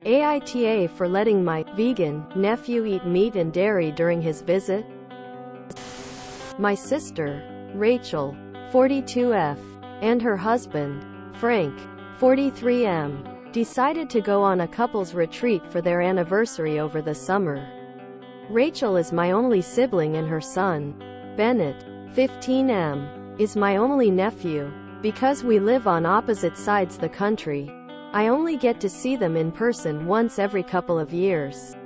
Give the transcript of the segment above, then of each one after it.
AITA for letting my vegan nephew eat meat and dairy during his visit. My sister, Rachel, 42F, and her husband, Frank, 43M, decided to go on a couple's retreat for their anniversary over the summer. Rachel is my only sibling and her son, Bennett, 15M, is my only nephew. Because we live on opposite sides the country, I only get to see them in person once every couple of years.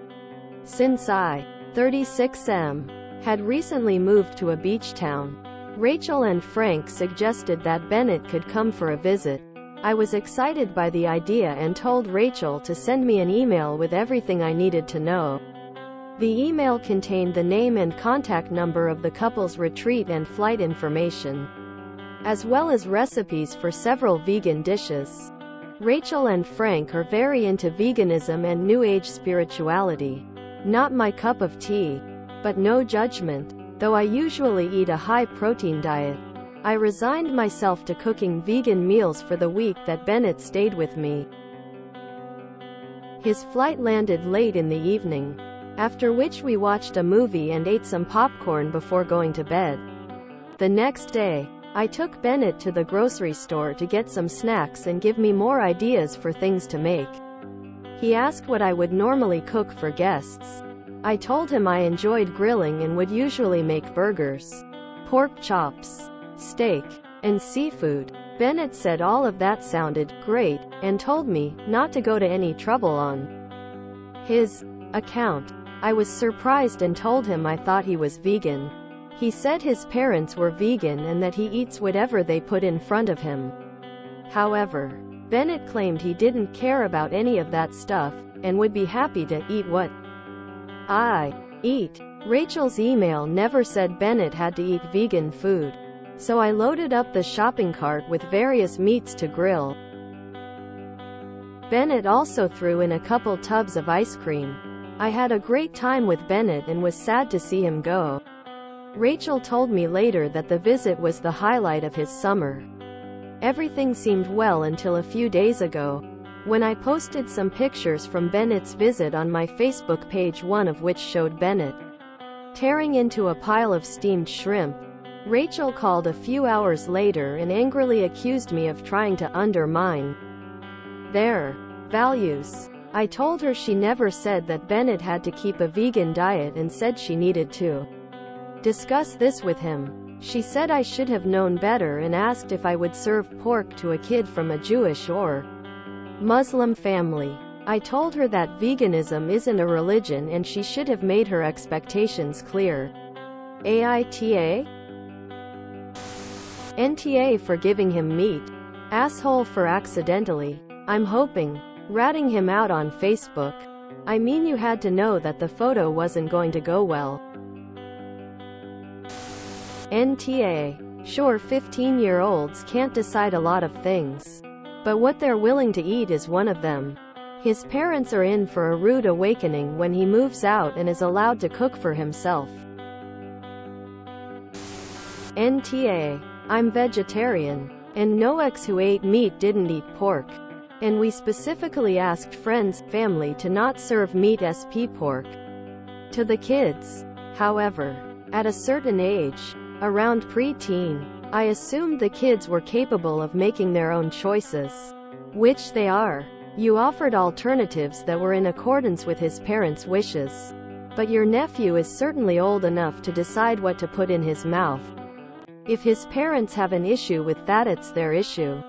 Since I, 36M, had recently moved to a beach town, Rachel and Frank suggested that Bennett could come for a visit. I was excited by the idea and told Rachel to send me an email with everything I needed to know. The email contained the name and contact number of the couple's retreat and flight information, as well as recipes for several vegan dishes. Rachel and Frank are very into veganism and New Age spirituality. Not my cup of tea. But no judgment. Though I usually eat a high-protein diet, I resigned myself to cooking vegan meals for the week that Bennett stayed with me. His flight landed late in the evening, after which we watched a movie and ate some popcorn before going to bed. The next day, I took Bennett to the grocery store to get some snacks and give me more ideas for things to make. He asked what I would normally cook for guests. I told him I enjoyed grilling and would usually make burgers, pork chops, steak, and seafood. Bennett said all of that sounded great, and told me not to go to any trouble on his account. I was surprised and told him I thought he was vegan. He said his parents were vegan and that he eats whatever they put in front of him. However, Bennett claimed he didn't care about any of that stuff, and would be happy to eat what I eat. Rachel's email never said Bennett had to eat vegan food, so I loaded up the shopping cart with various meats to grill. Bennett also threw in a couple tubs of ice cream. I had a great time with Bennett and was sad to see him go. Rachel told me later that the visit was the highlight of his summer. Everything seemed well until a few days ago, when I posted some pictures from Bennett's visit on my Facebook page, one of which showed Bennett tearing into a pile of steamed shrimp. Rachel called a few hours later and angrily accused me of trying to undermine their values. I told her she never said that Bennett had to keep a vegan diet and said she needed to discuss this with him. She said I should have known better and asked if I would serve pork to a kid from a Jewish or Muslim family. I told her that veganism isn't a religion and she should have made her expectations clear. AITA? NTA for giving him meat. Asshole for accidentally. I'm hoping. Ratting him out on Facebook. I mean, you had to know that the photo wasn't going to go well. NTA. Sure, 15-year-olds can't decide a lot of things, but what they're willing to eat is one of them. His parents are in for a rude awakening when he moves out and is allowed to cook for himself. NTA. I'm vegetarian, and no ex who ate meat didn't eat pork. And we specifically asked friends, family to not serve meat SP pork to the kids. However, at a certain age, around pre-teen, I assumed the kids were capable of making their own choices. Which they are. You offered alternatives that were in accordance with his parents' wishes. But your nephew is certainly old enough to decide what to put in his mouth. If his parents have an issue with that, it's their issue.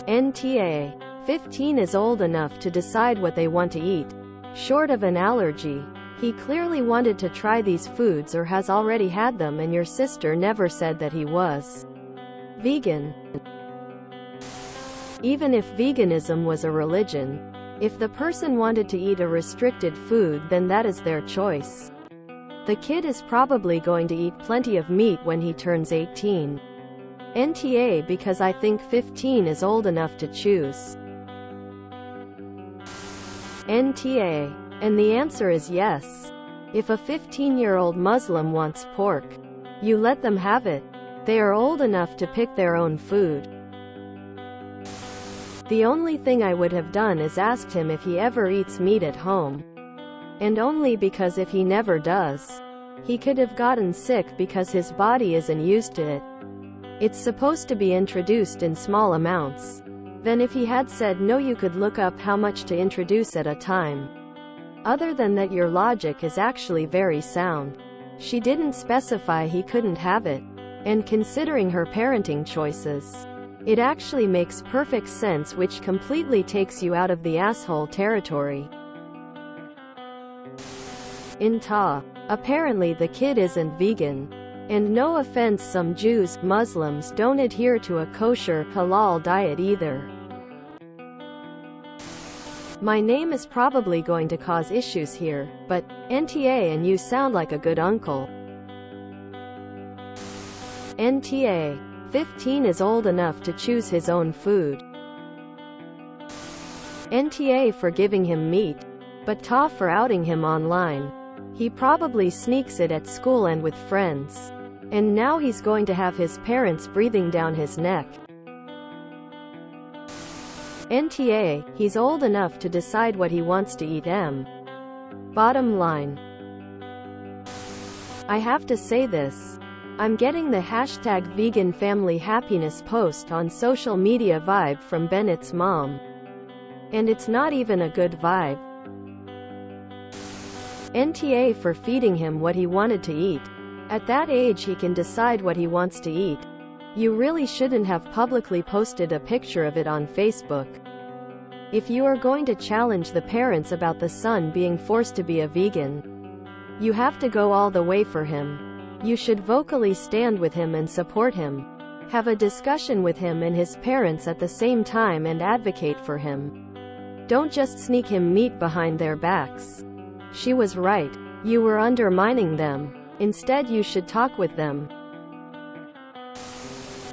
NTA. 15 is old enough to decide what they want to eat. Short of an allergy. He clearly wanted to try these foods or has already had them, and your sister never said that he was vegan. Even if veganism was a religion, if the person wanted to eat a restricted food, then that is their choice. The kid is probably going to eat plenty of meat when he turns 18. NTA, because I think 15 is old enough to choose. NTA. And the answer is yes. If a 15-year-old Muslim wants pork, you let them have it. They are old enough to pick their own food. The only thing I would have done is asked him if he ever eats meat at home. And only because if he never does, he could have gotten sick because his body isn't used to it. It's supposed to be introduced in small amounts. Then if he had said no, you could look up how much to introduce at a time. Other than that, your logic is actually very sound. She didn't specify he couldn't have it. And considering her parenting choices, it actually makes perfect sense, which completely takes you out of the asshole territory. AITA. Apparently the kid isn't vegan. And no offense, some Jews, Muslims don't adhere to a kosher, halal diet either. My name is probably going to cause issues here, but NTA, and you sound like a good uncle. NTA. 15 is old enough to choose his own food. NTA for giving him meat, but TA for outing him online. He probably sneaks it at school and with friends. And now he's going to have his parents breathing down his neck. NTA, he's old enough to decide what he wants to eat. Bottom line. I have to say this. I'm getting the hashtag vegan family happiness post on social media vibe from Bennett's mom. And it's not even a good vibe. NTA for feeding him what he wanted to eat. At that age he can decide what he wants to eat. You really shouldn't have publicly posted a picture of it on Facebook. If you are going to challenge the parents about the son being forced to be a vegan, you have to go all the way for him. You should vocally stand with him and support him. Have a discussion with him and his parents at the same time and advocate for him. Don't just sneak him meat behind their backs. She was right. You were undermining them. Instead you should talk with them.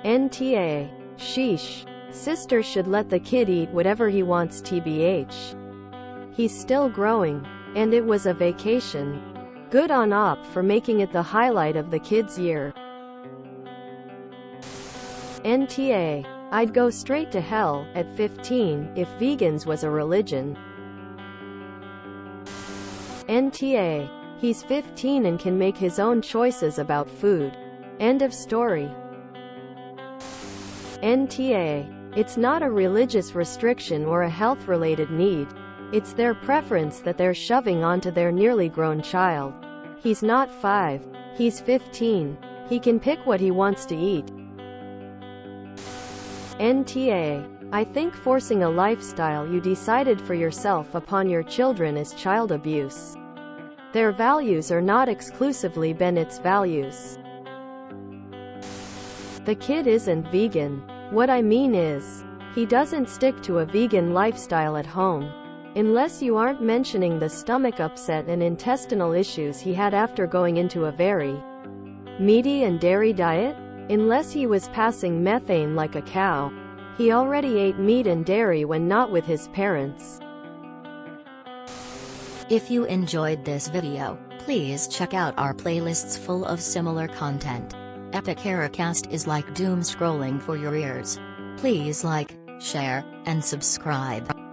NTA. Sheesh. Sister should let the kid eat whatever he wants tbh. He's still growing. And it was a vacation. Good on Op for making it the highlight of the kid's year. NTA. I'd go straight to hell, at 15, if vegans was a religion. NTA. He's 15 and can make his own choices about food. End of story. NTA. It's not a religious restriction or a health-related need. It's their preference that they're shoving onto their nearly grown child. He's not 5. He's 15. He can pick what he wants to eat. NTA. I think forcing a lifestyle you decided for yourself upon your children is child abuse. Their values are not exclusively Bennett's values. The kid isn't vegan. What I mean is, he doesn't stick to a vegan lifestyle at home. Unless you aren't mentioning the stomach upset and intestinal issues he had after going into a very meaty and dairy diet. Unless he was passing methane like a cow. He already ate meat and dairy when not with his parents. If you enjoyed this video, please check out our playlists full of similar content. AmITheAsshole is like doom scrolling for your ears. Please like, share, and subscribe.